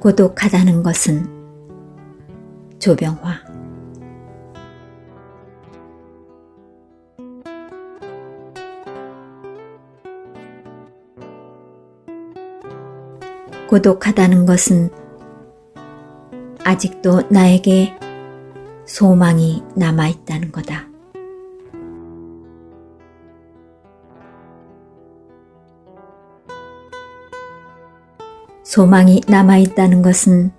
고독하다는 것은 조병화. 고독하다는 것은 아직도 나에게 소망이 남아있다는 거다. 소망이 남아있다는 것은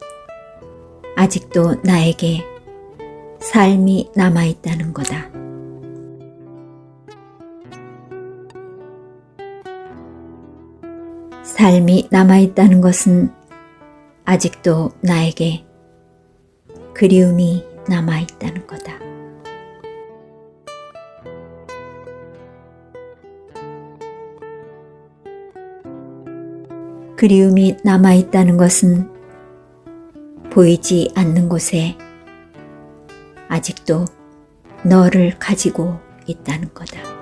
아직도 나에게 삶이 남아있다는 거다. 삶이 남아있다는 것은 아직도 나에게 그리움이 남아있다는 거다. 그리움이 남아있다는 것은 보이지 않는 곳에 아직도 너를 가지고 있다는 거다.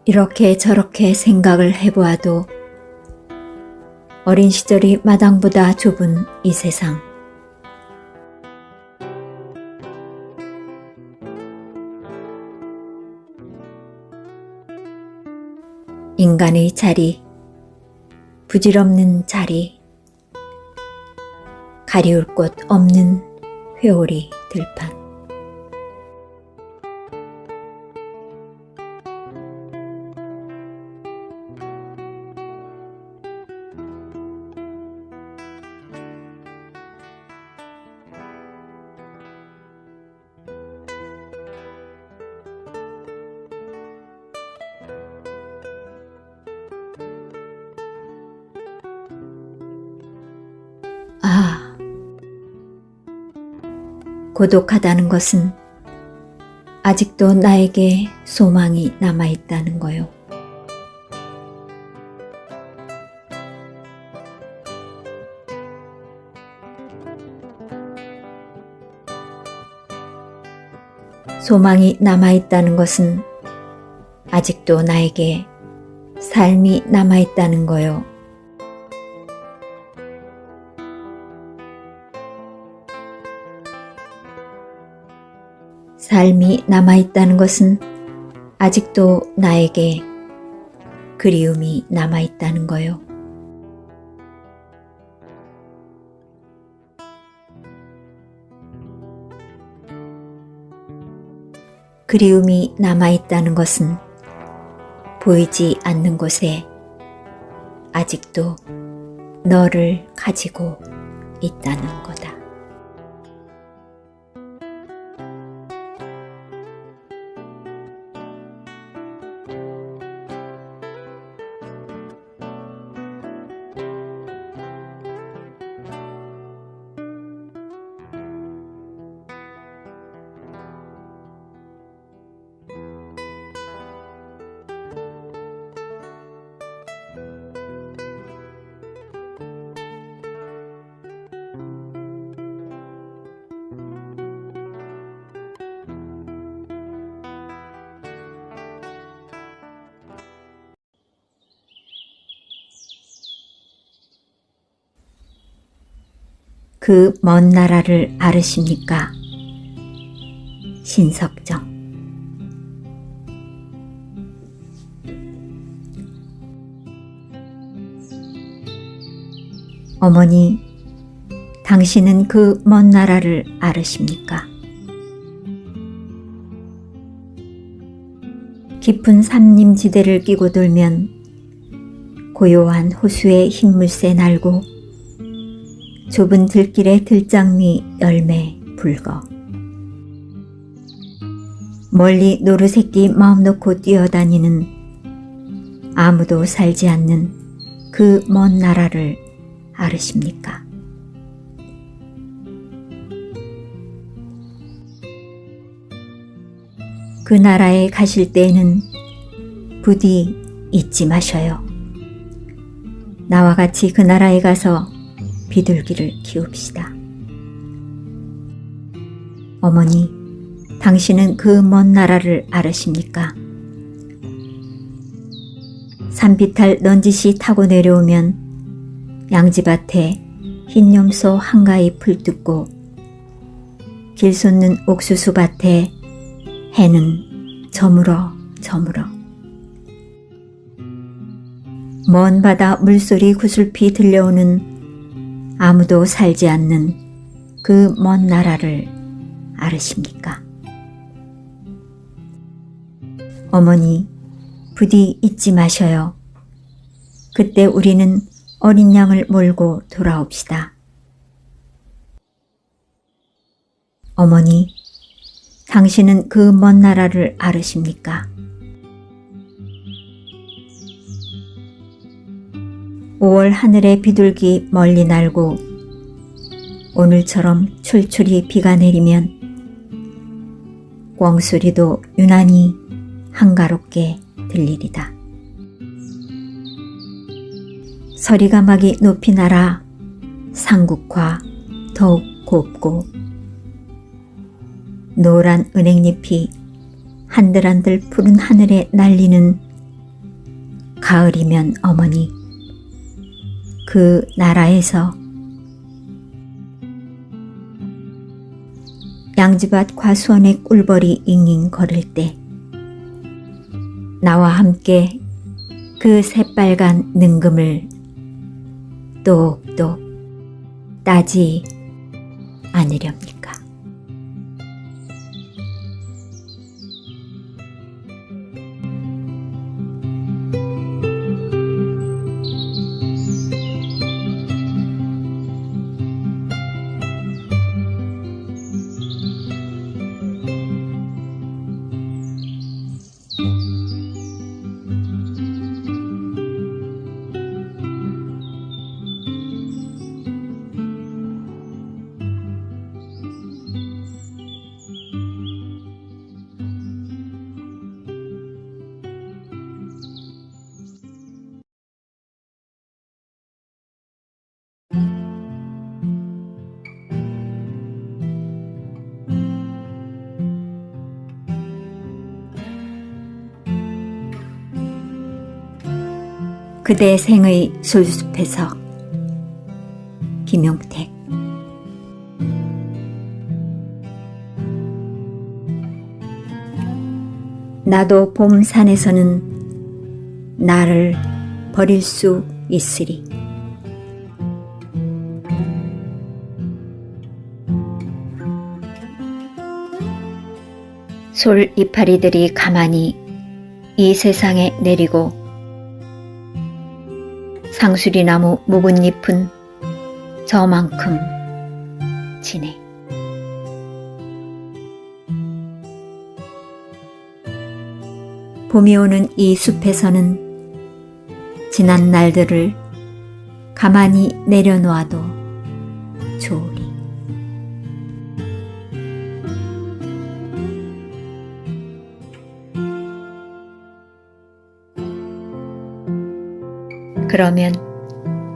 이렇게 저렇게 생각을 해보아도 어린 시절이 마당보다 좁은 이 세상, 인간의 자리, 부질없는 자리, 가리울 곳 없는 회오리 들판. 아, 고독하다는 것은 아직도 나에게 소망이 남아있다는 거요. 소망이 남아있다는 것은 아직도 나에게 삶이 남아있다는 거요. 삶이 남아있다는 것은 아직도 나에게 그리움이 남아있다는 거요. 그리움이 남아있다는 것은 보이지 않는 곳에 아직도 너를 가지고 있다는 거다. 그 먼 나라를 알으십니까? 신석정. 어머니, 당신은 그 먼 나라를 알으십니까? 깊은 산림지대를 끼고 돌면 고요한 호수의 흰물새 날고 좁은 들길의 들장미 열매 붉어 멀리 노루새끼 마음 놓고 뛰어다니는 아무도 살지 않는 그 먼 나라를 알으십니까? 그 나라에 가실 때에는 부디 잊지 마셔요. 나와 같이 그 나라에 가서 비둘기를 키웁시다. 어머니, 당신은 그 먼 나라를 알으십니까? 산비탈 넌지시 타고 내려오면 양지밭에 흰 염소 한가히 풀뜯고 길 솟는 옥수수 밭에 해는 저물어 먼 바다 물소리 구슬피 들려오는 아무도 살지 않는 그 먼 나라를 알으십니까? 어머니, 부디 잊지 마셔요. 그때 우리는 어린 양을 몰고 돌아옵시다. 어머니, 당신은 그 먼 나라를 알으십니까? 5월 하늘에 비둘기 멀리 날고 오늘처럼 출출이 비가 내리면 꿩소리도 유난히 한가롭게 들리리다. 서리가마기 높이 날아 상국화 더욱 곱고 노란 은행잎이 한들한들 푸른 하늘에 날리는 가을이면 어머니, 그 나라에서 양지밭 과수원의 꿀벌이 잉잉 거릴 때 나와 함께 그 새빨간 능금을 똑똑 따지 않으렵니까? 그대 생의 솔숲에서 김용택. 나도 봄 산에서는 나를 버릴 수 있으리. 솔 이파리들이 가만히 이 세상에 내리고 상수리나무 묵은 잎은 저만큼 지네. 봄이 오는 이 숲에서는 지난 날들을 가만히 내려놓아도 좋으리. 그러면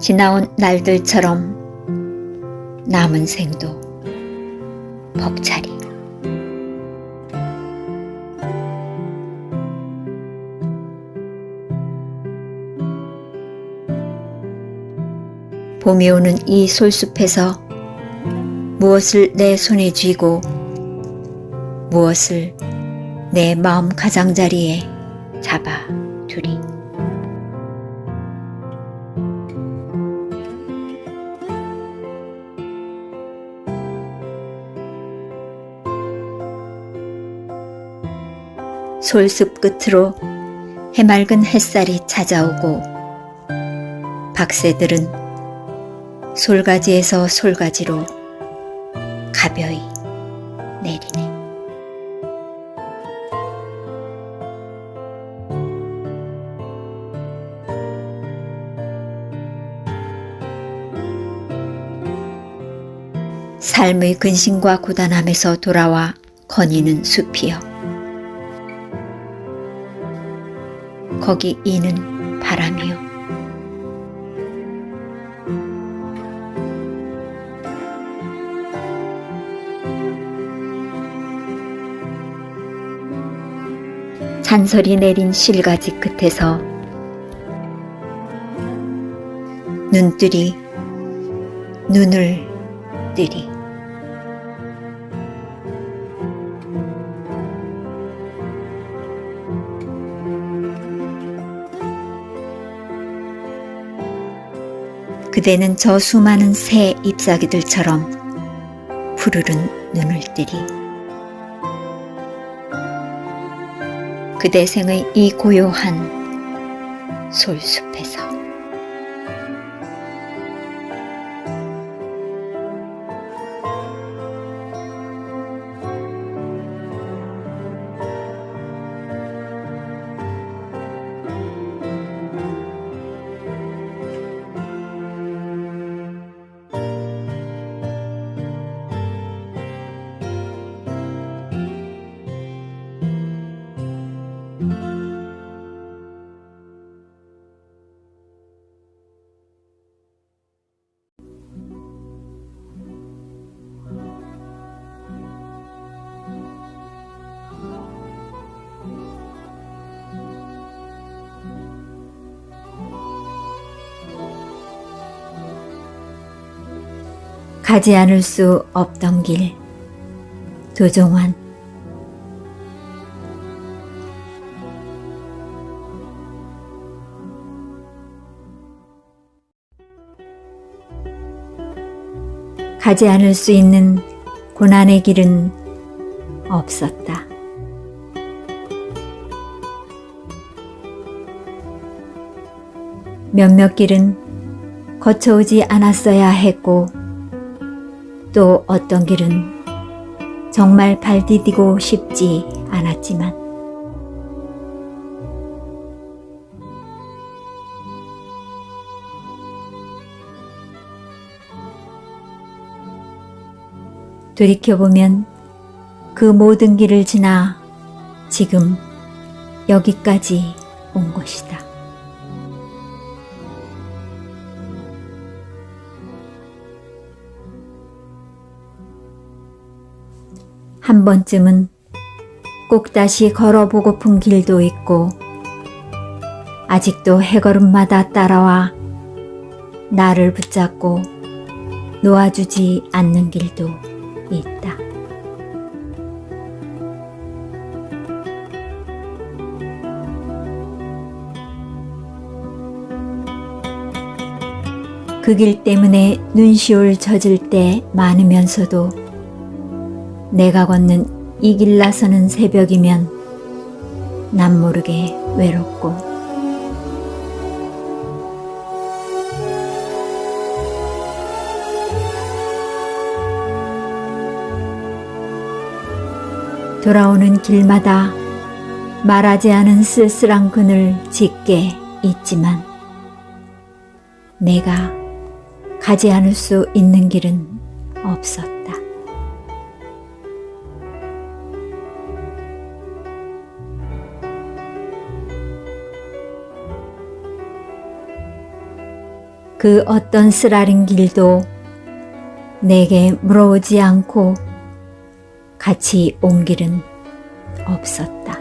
지나온 날들처럼 남은 생도 벅차리. 봄이 오는 이 솔숲에서 무엇을 내 손에 쥐고 무엇을 내 마음 가장자리에 잡아 두리. 솔숲 끝으로 해맑은 햇살이 찾아오고 박새들은 솔가지에서 솔가지로 가벼이 내리네. 삶의 근심과 고단함에서 돌아와 거니는 숲이여. 거기 이는 바람이요. 산소리 내린 실가지 끝에서 눈들이 눈을 뜨리. 그대는 저 수많은 새 잎사귀들처럼 푸르른 눈을 뜨리. 그대 생의 이 고요한 솔숲에서 가지 않을 수 없던 길. 도종환. 가지 않을 수 있는 고난의 길은 없었다. 몇몇 길은 거쳐오지 않았어야 했고, 또 어떤 길은 정말 발 디디고 싶지 않았지만 돌이켜보면 그 모든 길을 지나 지금 여기까지 온 것이다. 한 번쯤은 꼭 다시 걸어보고픈 길도 있고, 아직도 해걸음마다 따라와 나를 붙잡고 놓아주지 않는 길도 있다. 그 길 때문에 눈시울 젖을 때 많으면서도 내가 걷는 이 길 나서는 새벽이면 난 모르게 외롭고, 돌아오는 길마다 말하지 않은 쓸쓸한 그늘 짙게 있지만 내가 가지 않을 수 있는 길은 없었다. 그 어떤 쓰라린 길도 내게 물어오지 않고 같이 온 길은 없었다.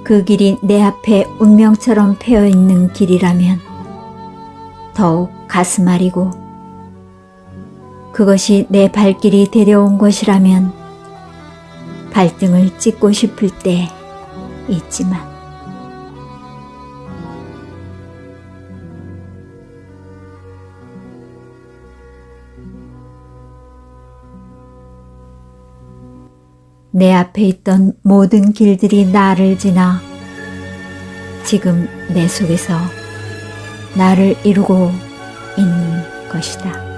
그 길이 내 앞에 운명처럼 패여 있는 길이라면 더욱 가슴 아리고, 그것이 내 발길이 데려온 것이라면 발등을 찍고 싶을 때 있지만 내 앞에 있던 모든 길들이 나를 지나 지금 내 속에서 나를 이루고 있는 것이다.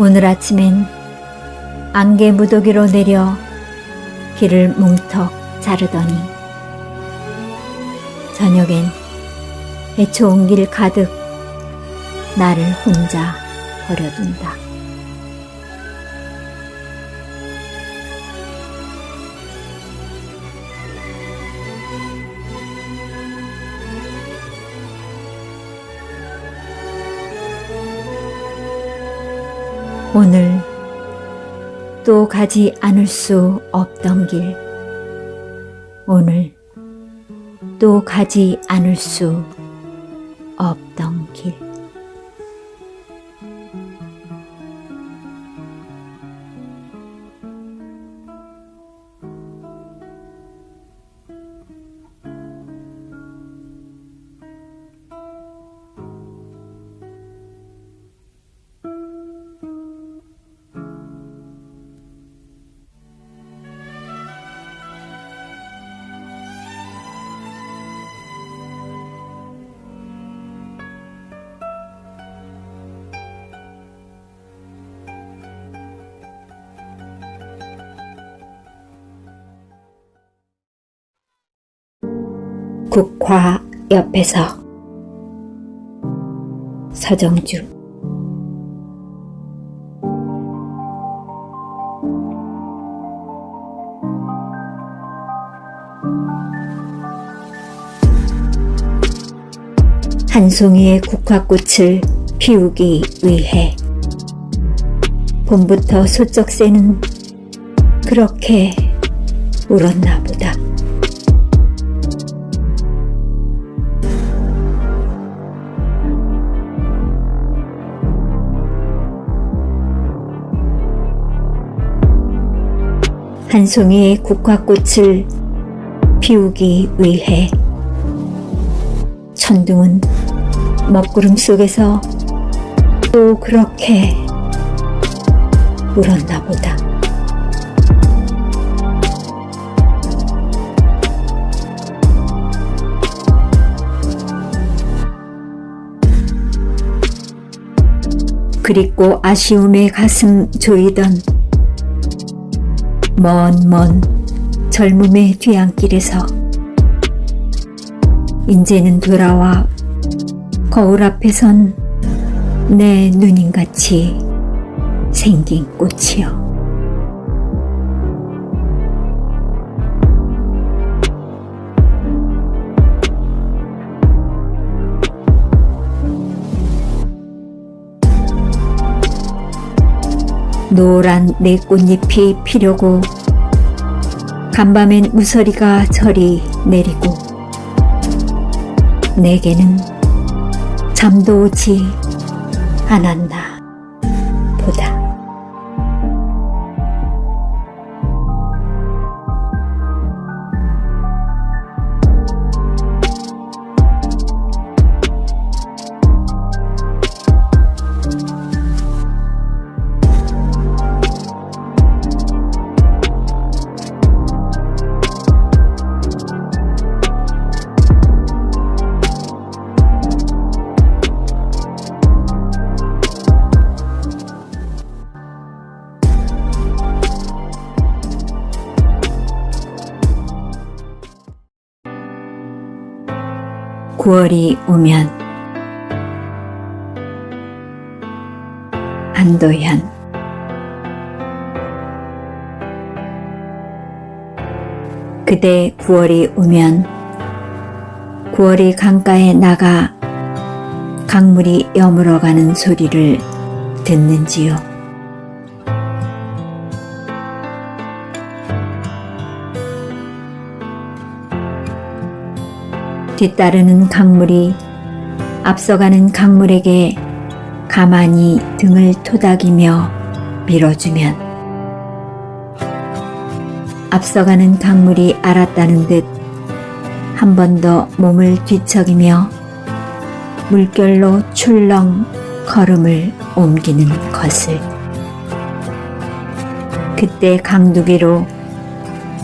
오늘 아침엔 안개 무더기로 내려 길을 뭉턱 자르더니 저녁엔 해초온 길 가득 나를 혼자 버려둔다. 오늘 또 가지 않을 수 없던 길, 오늘 또 가지 않을 수 없던 길. 국화 옆에서 서정주. 한 송이의 국화꽃을 피우기 위해 봄부터 소쩍새는 그렇게 울었나 보다. 한 송이의 국화꽃을 피우기 위해 천둥은 먹구름 속에서 또 그렇게 울었나 보다. 그립고 아쉬움에 가슴 조이던 먼 젊음의 뒤안길에서 인제는 돌아와 거울 앞에 선 내 누님같이 생긴 꽃이여. 노란 내 꽃잎이 피려고 간밤엔 무서리가 저리 내리고 내게는 잠도 오지 않았나 보다. (9월이) 오면 안도현. 그대 9월이 오면 9월이 강가에 나가 강물이 여물어가는 소리를 듣는지요. 뒤따르는 강물이 앞서가는 강물에게 가만히 등을 토닥이며 밀어주면 앞서가는 강물이 알았다는 듯 한 번 더 몸을 뒤척이며 물결로 출렁 걸음을 옮기는 것을. 그때 강두기로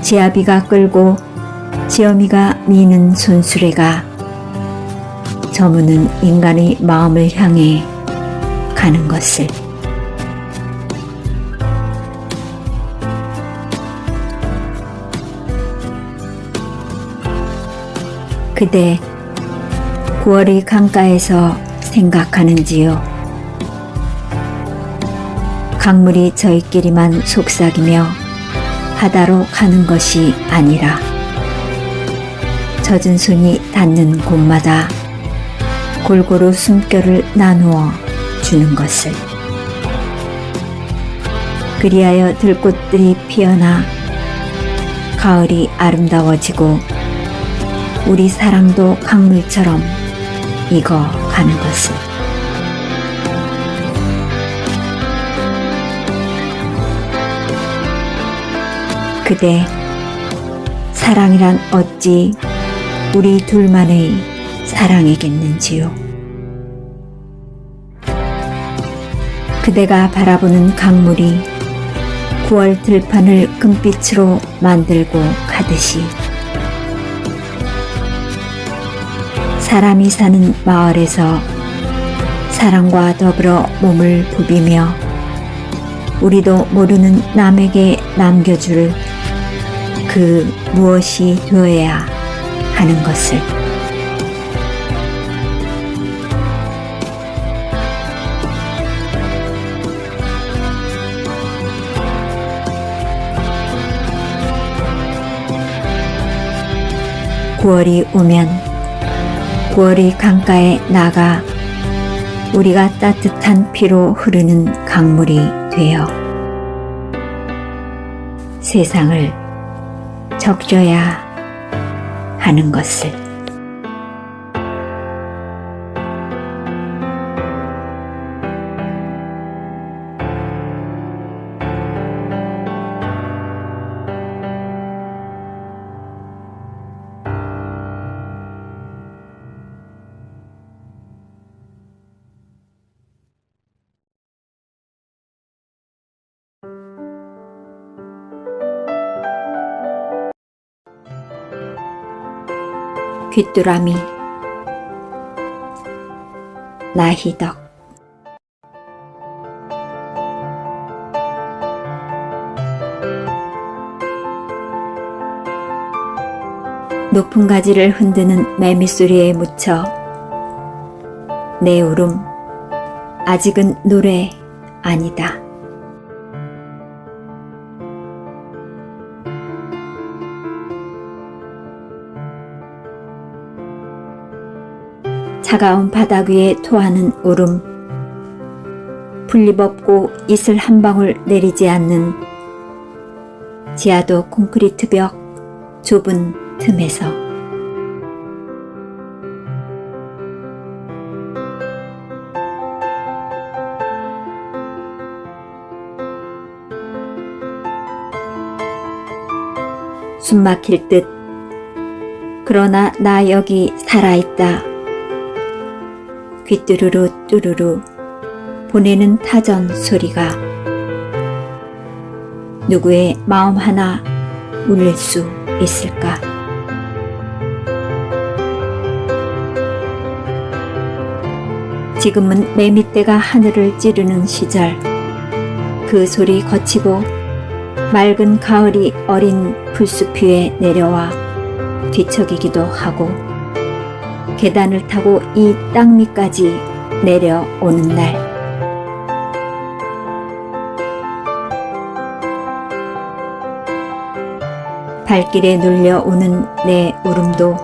지아비가 끌고 지엄이가 미는 손수레가 저무는 인간의 마음을 향해 가는 것을. 그대 9월의 강가에서 생각하는지요? 강물이 저희끼리만 속삭이며 바다로 가는 것이 아니라 젖은 손이 닿는 곳마다 골고루 숨결을 나누어 주는 것을. 그리하여 들꽃들이 피어나 가을이 아름다워지고 우리 사랑도 강물처럼 익어가는 것을. 그대, 사랑이란 어찌 우리 둘만의 사랑이겠는지요. 그대가 바라보는 강물이 9월 들판을 금빛으로 만들고 가듯이 사람이 사는 마을에서 사랑과 더불어 몸을 부비며 우리도 모르는 남에게 남겨줄 그 무엇이 되어야 하는 것을. (9월이) 오면 9월의 강가에 나가 우리가 따뜻한 피로 흐르는 강물이 되어 세상을 적셔야 하는 것을. 귀뚜라미 나희덕. 높은 가지를 흔드는 매미소리에 묻혀 내 울음 아직은 노래 아니다. 차가운 바닥 위에 토하는 울음, 풀립없고 이슬 한 방울 내리지 않는 지하도 콘크리트 벽 좁은 틈에서 숨 막힐 듯. 그러나 나 여기 살아있다. 귀뚜루루 뚜루루 보내는 타전 소리가 누구의 마음 하나 울릴 수 있을까? 지금은 매미떼가 하늘을 찌르는 시절, 그 소리 거치고 맑은 가을이 어린 풀숲 위에 내려와 뒤척이기도 하고 계단을 타고 이 땅 밑까지 내려오는 날, 발길에 눌려오는 내 울음도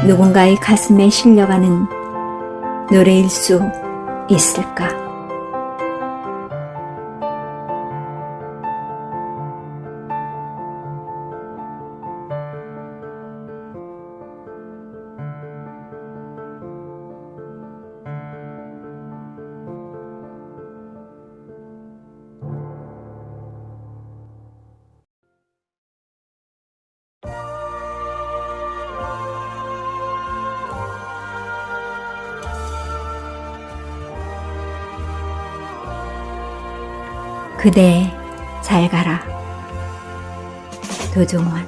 누군가의 가슴에 실려가는 노래일 수 있을까? 그대 잘 가라. 도종원.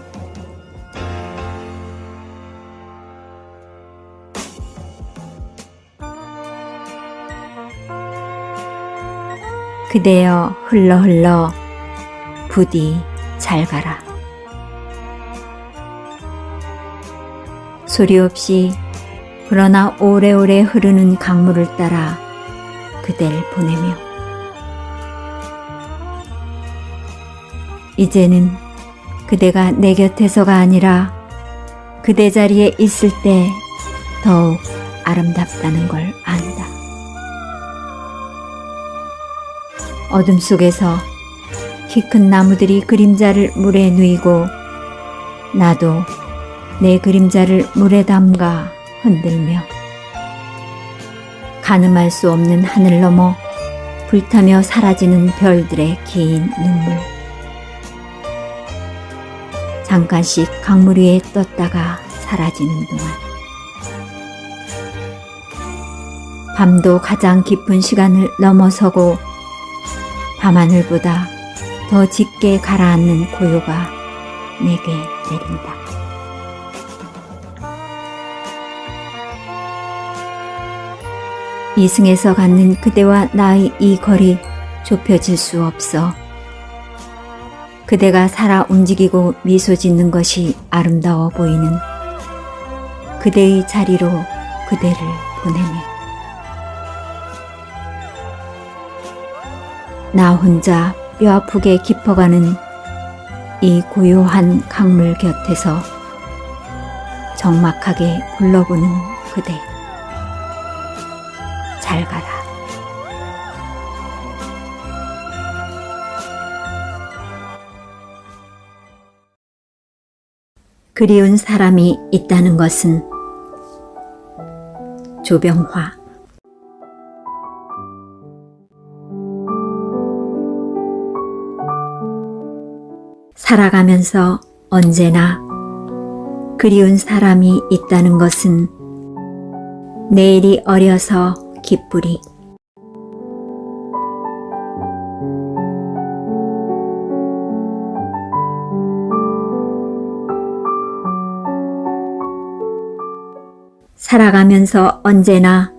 그대여 흘러 흘러 부디 잘 가라. 소리 없이 그러나 오래오래 흐르는 강물을 따라 그댈 보내며 이제는 그대가 내 곁에서가 아니라 그대 자리에 있을 때 더욱 아름답다는 걸 안다. 어둠 속에서 키 큰 나무들이 그림자를 물에 누이고 나도 내 그림자를 물에 담가 흔들며 가늠할 수 없는 하늘 너머 불타며 사라지는 별들의 긴 눈물. 잠깐씩 강물 위에 떴다가 사라지는 동안 밤도 가장 깊은 시간을 넘어서고 밤하늘보다 더 짙게 가라앉는 고요가 내게 내린다. 이승에서 갖는 그대와 나의 이 거리 좁혀질 수 없어. 그대가 살아 움직이고 미소 짓는 것이 아름다워 보이는 그대의 자리로 그대를 보내며 나 혼자 뼈아프게 깊어가는 이 고요한 강물 곁에서 적막하게 불러보는 그대. 잘 가라. 그리운 사람이 있다는 것은 조병화. 살아가면서 언제나 그리운 사람이 있다는 것은 내일이 어려서 기쁘리. 살아가면서 언제나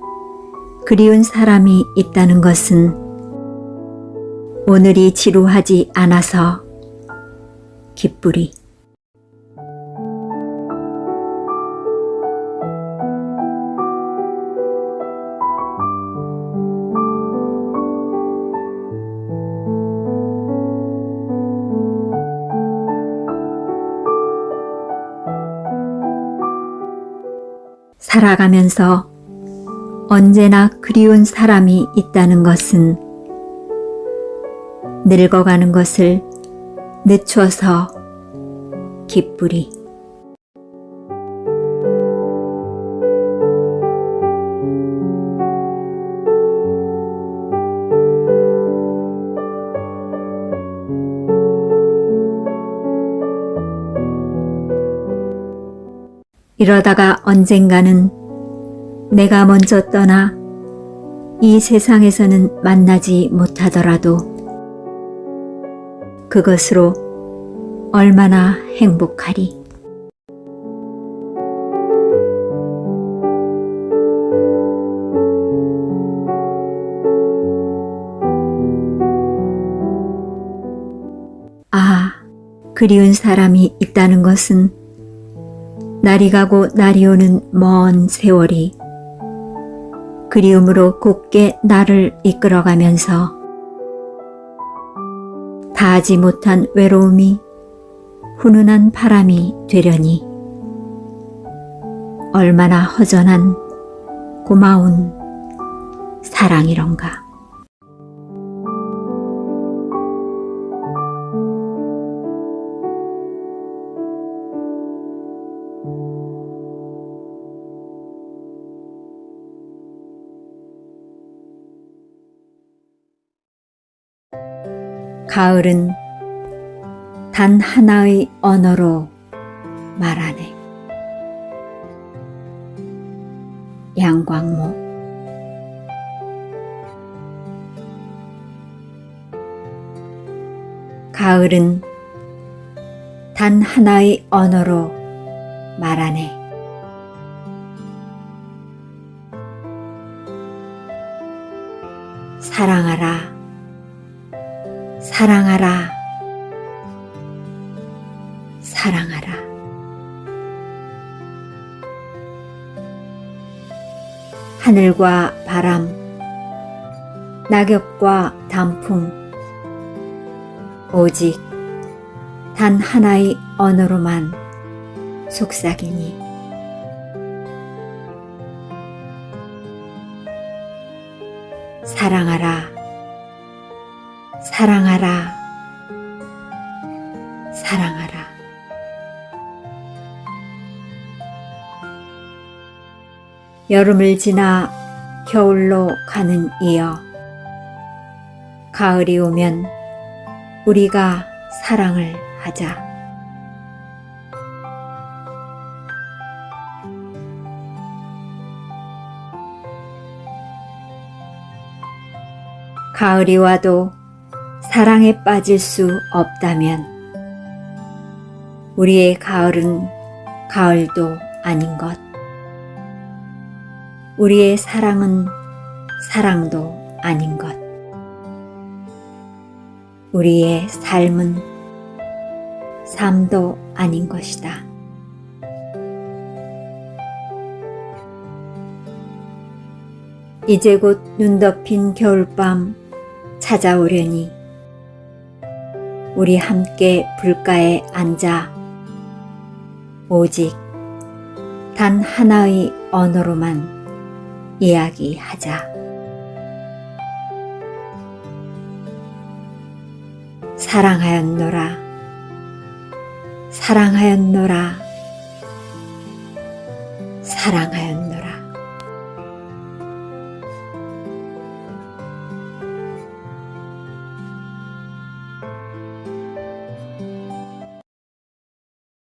그리운 사람이 있다는 것은 오늘이 지루하지 않아서 기쁘리. 살아가면서 언제나 그리운 사람이 있다는 것은 늙어가는 것을 늦춰서 기쁘리. 이러다가 언젠가는 내가 먼저 떠나 이 세상에서는 만나지 못하더라도 그것으로 얼마나 행복하리. 아, 그리운 사람이 있다는 것은 날이 가고 날이 오는 먼 세월이 그리움으로 곧게 나를 이끌어가면서 다하지 못한 외로움이 훈훈한 바람이 되려니 얼마나 허전한 고마운 사랑이런가. 가을은 단 하나의 언어로 말하네. 양광모. 가을은 단 하나의 언어로 말하네. 사랑하라. 사랑하라. 사랑하라. 하늘과 바람, 낙엽과 단풍, 오직 단 하나의 언어로만 속삭이니 사랑하라. 사랑하라, 사랑하라. 여름을 지나 겨울로 가는 이여, 가을이 오면 우리가 사랑을 하자. 가을이 와도 사랑에 빠질 수 없다면 우리의 가을은 가을도 아닌 것. 우리의 사랑은 사랑도 아닌 것. 우리의 삶은 삶도 아닌 것이다. 이제 곧 눈 덮인 겨울밤 찾아오려니 우리 함께 불가에 앉아 오직 단 하나의 언어로만 이야기하자. 사랑하였노라, 사랑하였노라, 사랑하였노라.